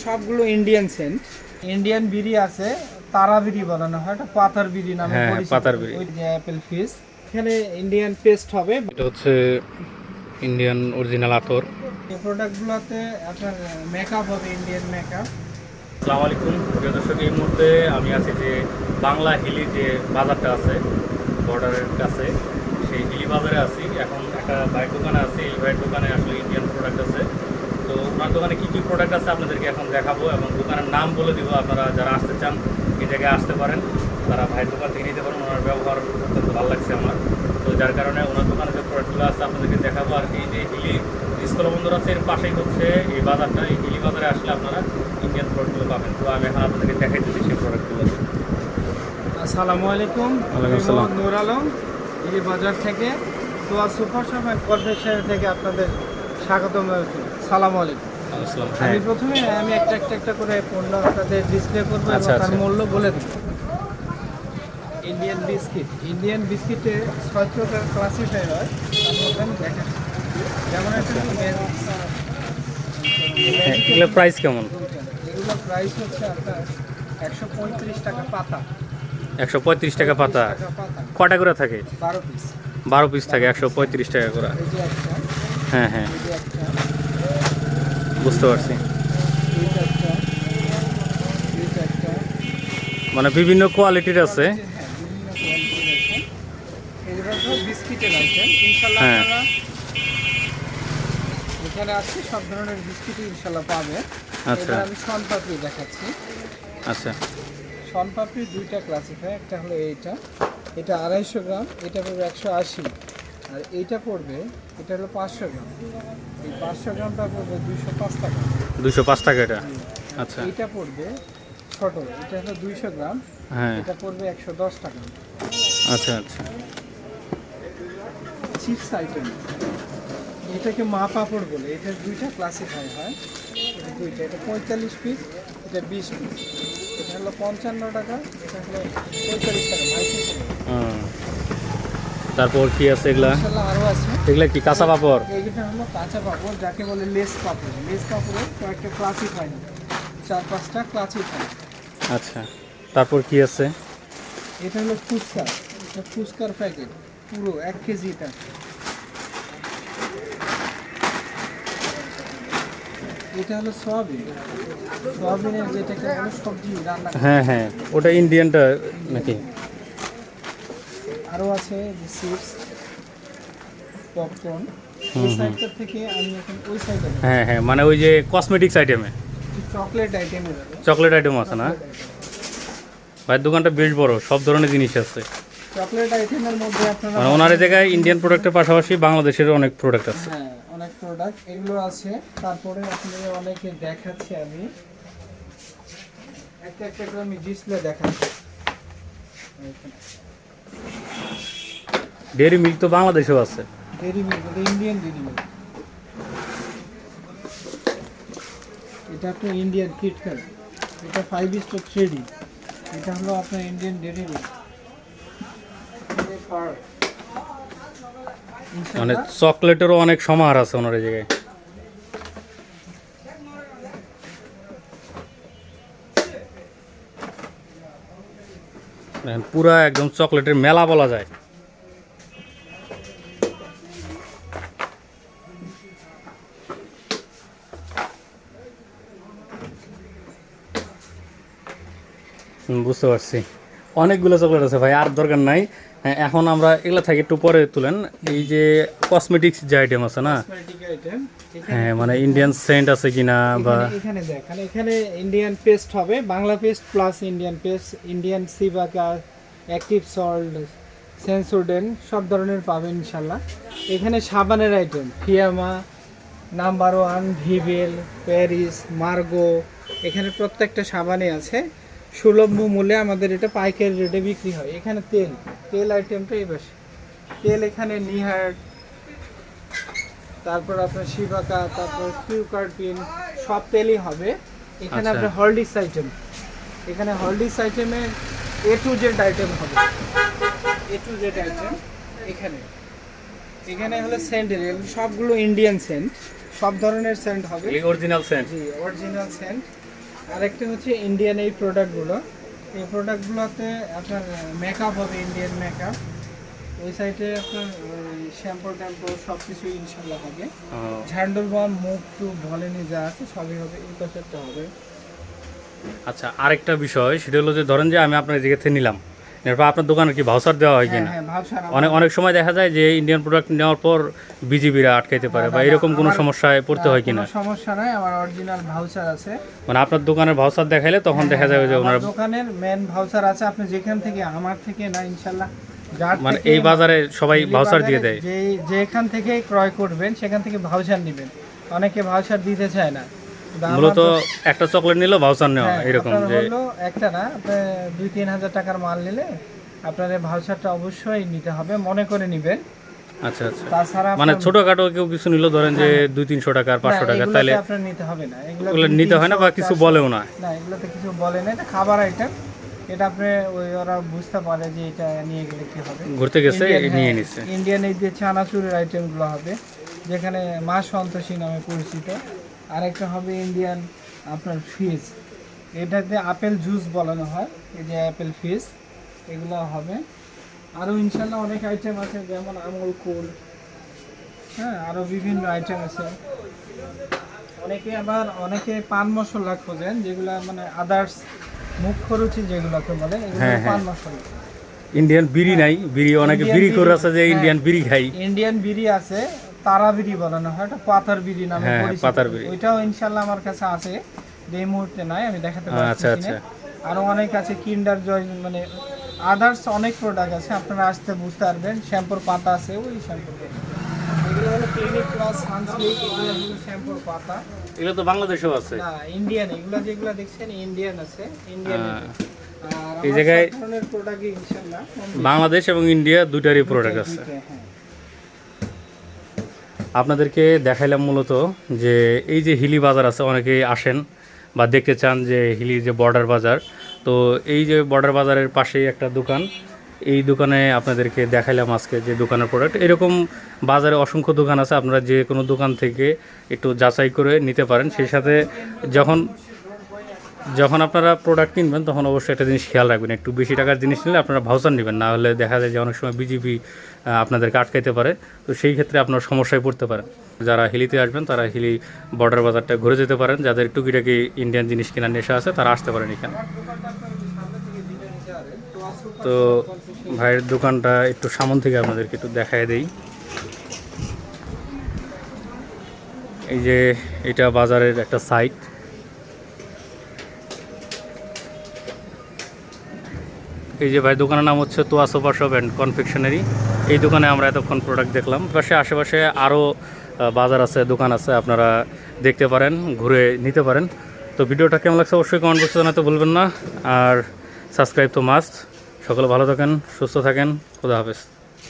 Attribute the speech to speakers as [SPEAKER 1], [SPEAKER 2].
[SPEAKER 1] সবগুলো Indian Saint. Indian বিড়ি আছে, তারা বিড়ি বানানো হয়, এটা পাতার বিড়ি নামে পরিচিত। পাতার বিড়ি, ওই যে অ্যাপেল ফিস। এখানে ইন্ডিয়ান পেস্ট হবে,
[SPEAKER 2] এটা হচ্ছে ইন্ডিয়ান অরিজিনাল আতর।
[SPEAKER 1] এই প্রোডাক্টগুলোতে আপনার মেকআপ হবে, ইন্ডিয়ান মেকআপ।
[SPEAKER 2] আসসালামু আলাইকুম প্রিয় দর্শক, এই মুহূর্তে আমি আছি যে বাংলা হিলি যে বাজারটা আছে বর্ডারের কাছে, সেই হিলি বাজারে আছি। এখন একটা ভাইয়ের দোকানে আছি। এই ভাইয়ের দোকানে আসলে ইন্ডিয়ান প্রোডাক্ট আছে। তো ওনার দোকানে কী কী প্রোডাক্ট আছে আপনাদেরকে এখন দেখাবো এবং দোকানের নাম বলে দিব। আপনারা যারা আসতে চান এই জায়গায় আসতে পারেন, তারা ভাইয়ের দোকান থেকে নিতে পারেন। ওনার ব্যবহার অত্যন্ত ভালো লাগছে আমার, তো যার কারণে ওনার দোকানে যে প্রোডাক্টগুলো আছে আপনাদেরকে দেখাবো। আর এই যে হিলি স্থলবন্দর আছে, এর পাশেই হচ্ছে এই বাজারটা। এই হিলি বাজারে আসলে আপনারা ইন্ডিয়ান প্রোডাক্টগুলো পাবেন। তো আমি এখন আপনাদেরকে দেখাইতেছি সেই প্রোডাক্টগুলো।
[SPEAKER 1] আসসালামু আলাইকুম, নূর আলম, এই বাজার থেকে তোয়া সুপার শপ অ্যান্ড কনফেকশনারি থেকে আপনাদের স্বাগতম জানাচ্ছি। আসসালামু আলাইকুম। আমি প্রথমে একটা করে পণ্য আপনাদের ডিসপ্লে করবো এবং তার মূল্য বলে দেব। ইন্ডিয়ান বিস্কিটে 6 প্রকার ক্লাসিফাই হয়, তার মধ্যে আমি দেখাচ্ছি। যেমন
[SPEAKER 2] এগুলো প্রাইস কেমন?
[SPEAKER 1] এগুলো প্রাইস হচ্ছে আপনার 135 টাকা পাতা।
[SPEAKER 2] 135 টাকা পাতা। কটা করে থাকে?
[SPEAKER 1] 12 পিস।
[SPEAKER 2] 12 পিস থাকে, 135 টাকা করে।
[SPEAKER 1] এই যে একটা,
[SPEAKER 2] হ্যাঁ হ্যাঁ,
[SPEAKER 1] এই যে একটা,
[SPEAKER 2] বুঝতে পারছি।
[SPEAKER 1] এইটা একটা, এইটা একটা,
[SPEAKER 2] মানে বিভিন্ন কোয়ালিটির আছে।
[SPEAKER 1] হ্যাঁ, বিভিন্ন কোয়ালিটির আছে। এগুলো সব বিস্কিটের আইটেম। ইনশাআল্লাহ
[SPEAKER 2] হ্যাঁ।
[SPEAKER 1] আপনারা এখানে আসলে সব ধরনের বিস্কিটই ইনশাআল্লাহ পাবে।
[SPEAKER 2] আচ্ছা।
[SPEAKER 1] এবার আমি শনপাপড়ি দেখাচ্ছি।
[SPEAKER 2] আচ্ছা,
[SPEAKER 1] শনপাপড়ি দুইটা ক্লাসিফাই, একটা হলো এইটা, এটা 250 গ্রাম, এটা পড়বে 180, আর এইটা পড়বে, এটা হলো 500 গ্রাম। এই 500 গ্রামটা পড়বে 205 টাকা।
[SPEAKER 2] 205 টাকা এটা। আচ্ছা,
[SPEAKER 1] এইটা পড়বে ছোট, এটা হলো 200 গ্রাম,
[SPEAKER 2] হ্যাঁ,
[SPEAKER 1] এটা পড়বে 110 টাকা।
[SPEAKER 2] আচ্ছা আচ্ছা।
[SPEAKER 1] চিপস আইটেম, এটাকে মা পাপড় বলে। এটা দুইটা ক্লাসিফাই হয়, এটা দুইটা, এটা 45 পিস, এটা 20 পিস। এটা হলো 55 টাকা, এটা হলো 45 টাকা।
[SPEAKER 2] তারপর কি আছে এগুলা?
[SPEAKER 1] ইনশাআল্লাহ আরও আছে।
[SPEAKER 2] এগুলা কি কাঁচা পাপড়?
[SPEAKER 1] এইটা হলো কাঁচা পাপড়, যাকে বলে লেস পাপড়। লেস পাপড়ের কয়েকটা ক্লাসিফাই হয়, 4-5টা ক্লাসিফাই।
[SPEAKER 2] আচ্ছা, তারপর কি আছে?
[SPEAKER 1] এটা হলো ফুচকা, এটা ফুচকার প্যাকেট পুরো 1 কেজি। এটা হলো সয়াবিন, সয়াবিনের যেটাকে বলে সবজি রান্না।
[SPEAKER 2] হ্যাঁ হ্যাঁ, ওটা ইন্ডিয়ানটা নাকি?
[SPEAKER 1] আরও আছে যে চিপস, পপকর্ন। এই সাইডটা থেকে আমি এখন ওই সাইডে,
[SPEAKER 2] হ্যাঁ হ্যাঁ, মানে ওই যে কসমেটিক্স আইটেমে
[SPEAKER 1] চকলেট আইটেম।
[SPEAKER 2] চকলেট আইটেম আছে না? ভাইয়ের দোকানটা বেশ বড়, সব ধরনের জিনিস আছে।
[SPEAKER 1] চকলেট আইটেমের মধ্যে আপনারা
[SPEAKER 2] মানে ওনার এই জায়গায় ইন্ডিয়ান প্রোডাক্টের পাশাপাশি বাংলাদেশের অনেক প্রোডাক্ট আছে।
[SPEAKER 1] হ্যাঁ, অনেক প্রোডাক্ট এগুলো আছে। তারপরে আপনাদের অনেকে দেখাচ্ছি, আমি একটা করে আমি ডিসপ্লে দেখাচ্ছি।
[SPEAKER 2] ডেয়ারি মিল্ক তো বাংলাদেশেও আছে।
[SPEAKER 1] ডেরি মিল্ক, এটা ইন্ডিয়ান ডেরি মিল্ক। এটা তো ইন্ডিয়ান কিটক্যাট, এটা 5 স্টার 3D। এটা হলো আপনার ইন্ডিয়ান ডেরি মিল্ক।
[SPEAKER 2] মানে চকলেটেরও অনেক সমাহার আছে ওনার এই জায়গায়। পুরা একদম চকলেটের মেলা বলা যায়। বুঝতে পারছি, অনেকগুলো চকলেট আছে ভাই, আর দরকার নাই। হ্যাঁ, এখন আমরা এগুলো থেকে একটু পরে তুলেন। এই যে কসমেটিক্স যে আইটেম আছে না, হ্যাঁ, মানে ইন্ডিয়ান সেন্ট আছে কিনা, বা
[SPEAKER 1] এখানে দেখেন, এখানে ইন্ডিয়ান পেস্ট হবে, Bangla paste plus Indian paste, Indian Cibaca, active salt, Sensodyne, সব ধরনের পাবেন ইনশাল্লাহ। এখানে সাবানের item, Fiama, number 1, Vivel, Paris, Margo, এখানে প্রত্যেকটা সাবানে আছে। সুলভ মূল্যে আমাদের এটা পাইকারি রেটে বিক্রি হয়। এখানে তেল আইটেমটা এই পাশে, তেল এখানে নিহার্ট, তারপর আপনার শিবাকা, তারপর কিউকার্পিন, সব তেলই হবে এখানে। আপনার হলডিস আইটেম, এখানে হলডিস আইটেমে A to Z আইটেম হবে, A to Z আইটেম। এখানে হলো সেন্টের, সবগুলো ইন্ডিয়ান সেন্ট, সব ধরনের সেন্ট হবে।
[SPEAKER 2] Original scent.
[SPEAKER 1] জি, অরিজিনাল সেন্ট। আরেকটা হচ্ছে ইন্ডিয়ান এই প্রোডাক্টগুলো, এই প্রোডাক্টগুলোতে আপনার মেকআপ হবে, ইন্ডিয়ান মেকআপ। ওই সাইডে আপনার শ্যাম্পু ট্যাম্পু সব কিছু ইনশাল্লাহ হবে। ঝান্ডুর বাম, মুখ টু ভলেনি যা আছে সবই হবে, এই পাশেরটা হবে।
[SPEAKER 2] আচ্ছা, আরেকটা বিষয় সেটা হলো যে ধরেন যে আমি আপনার জায়গা থেকে নিলাম, এরপর আপনার দোকানে কি ভাউচার দেওয়া হয় কিনা?
[SPEAKER 1] হ্যাঁ, ভাউচার
[SPEAKER 2] অনেক সময় দেখা যায় যে ইন্ডিয়ান প্রোডাক্ট নেওয়ার পর বিজিবিরা আটকাইতে পারে, বা এরকম কোনো সমস্যায় পড়তে হয় কিনা?
[SPEAKER 1] কোনো সমস্যা নাই, আমার অরিজিনাল ভাউচার আছে।
[SPEAKER 2] মানে আপনার দোকানের ভাউচার দেখাইলে তখন দেখা যাবে যে ওনার
[SPEAKER 1] দোকানের মেন ভাউচার আছে। আপনি যেখান থেকে, আমার থেকে না ইনশাল্লাহ,
[SPEAKER 2] মানে এই বাজারে সবাই ভাউচার দিয়ে দেয়,
[SPEAKER 1] যেখান থেকে ক্রয় করবেন সেখান থেকে ভাউচার নেবেন। অনেকে ভাউচার দিতে চায় না,
[SPEAKER 2] মূলত একটা চকলেট নিলেও ভাউচার নেওয়া এরকম যে
[SPEAKER 1] একটা না, আপনি 2-3 হাজার টাকার মাল নিলে আপনার এই ভাউচারটা অবশ্যই নিতে হবে, মনে করে নেবেন।
[SPEAKER 2] আচ্ছা আচ্ছা,
[SPEAKER 1] তাছাড়া
[SPEAKER 2] মানে ছোটখাটো কেউ কিছু নিল ধরেন যে 200-300 টাকা আর 500 টাকা, তাহলে
[SPEAKER 1] আপনার নিতে হবে না,
[SPEAKER 2] এগুলো নিতে হয় না বা কিছু বলেও না?
[SPEAKER 1] না, এগুলোতে কিছু বলে না, এটা খাবার আইটেম। এটা আপনি ওরা বুঝতে পারে যে এটা নিয়ে গেলে কি হবে,
[SPEAKER 2] ঘুরতে গেছে নিয়ে নিছে।
[SPEAKER 1] ইন্ডিয়ান এই যে চানাচুরের আইটেমগুলো হবে, যেখানে মা সন্তোষী নামে পরিচিত। আরেকটা হবে ইন্ডিয়ান আপনার ফিজ, এটাতে আপেল জুস বলানো হয়, এই যে অ্যাপেল ফিজ, এগুলো হবে। আরও ইনশাল্লাহ অনেক আইটেম আছে, যেমন আমুল কুল, হ্যাঁ, আরও বিভিন্ন আইটেম আছে। অনেকে পান মশলা খোঁজেন, যেগুলো মানে আদার্স মুখ্য রুচি যেগুলোকে বলে, এগুলো পান মশলা।
[SPEAKER 2] ইন্ডিয়ান বিড়ি নাই, বিড়ি অনেকে বিড়ি করে আছে যে ইন্ডিয়ান বিড়ি খাই,
[SPEAKER 1] ইন্ডিয়ান বিড়ি আছে, তারা বিড়ি বলানো হয়, এটা পাতার বিড়ি নামে পরিচিত। ওইটাও ইনশাল্লাহ আমার কাছে আছে, যে এই মুহূর্তে নাই, আমি দেখাতে পারছি না। আরো অনেক আছে, কিন্ডার জয়, মানে আদার্স অনেক প্রোডাক্ট আছে, আপনারা আসতে বুঝতে পারবেন। শ্যাম্পুর পাতা আছে, ওই শ্যাম্পুর পাতা, এগুলো হলো ক্লিনিক প্লাস সানসিল্ক, এগুলো হলো শ্যাম্পুর পাতা।
[SPEAKER 2] এগুলো তো বাংলাদেশেও আছে
[SPEAKER 1] না, ইন্ডিয়ান, এগুলো যেগুলো দেখছেন ইন্ডিয়ান আছে, ইন্ডিয়ান।
[SPEAKER 2] এই জায়গায়
[SPEAKER 1] প্রোডাক্ট ইনশাআল্লাহ
[SPEAKER 2] বাংলাদেশ এবং ইন্ডিয়া দুটারই প্রোডাক্ট আছে। আপনাদেরকে দেখাইলাম মূলত যে এই যে হিলি বাজার আছে, অনেকেই আসেন বা দেখতে চান যে হিলি যে বর্ডার বাজার, তো এই যে বর্ডার বাজারের পাশেই একটা দোকান, এই দোকানে আপনাদেরকে দেখাইলাম আজকে যে দোকানের প্রোডাক্ট। এরকম বাজারে অসংখ্য দোকান আছে, আপনারা যে কোনো দোকান থেকে একটু যাচাই করে নিতে পারেন। সেই সাথে যখন আপনারা প্রোডাক্ট কিনবেন তখন অবশ্যই একটা জিনিস খেয়াল রাখবেন, একটু বেশি টাকার জিনিস নিলে আপনারা ভাউচার নেবেন, না হলে দেখা যায় যে অনেক সময় বিজিবি আপনাদেরকে আটকাইতে পারে, তো সেই ক্ষেত্রে আপনার সমস্যায় পড়তে পারেন। যারা হিলিতে আসবেন তারা হিলি বর্ডার বাজারটা ঘুরে যেতে পারেন, যাদের টুকিটাকি ইন্ডিয়ান জিনিস কেনার নেশা আছে তারা আসতে পারেন এখানে। তো ভাইয়ের দোকানটা একটু সামন থেকে আপনাদেরকে একটু দেখায় দেই। এই যে এটা বাজারের একটা সাইট, এই যে ভাই দোকানের নাম হচ্ছে তোয়া সুপার শপ অ্যান্ড কনফেকশনারি। এই দোকানে আমরা এতক্ষণ প্রোডাক্ট দেখলাম, পাশে আশেপাশে আরও বাজার আছে, দোকান আছে, আপনারা দেখতে পারেন, ঘুরে নিতে পারেন। তো ভিডিওটা কেমন লাগছে অবশ্যই কমেন্ট বক্সে জানাতে ভুলবেন না, আর সাবস্ক্রাইব তো মাস্ট। সকলে ভালো থাকেন, সুস্থ থাকেন, খোদা হাফেজ।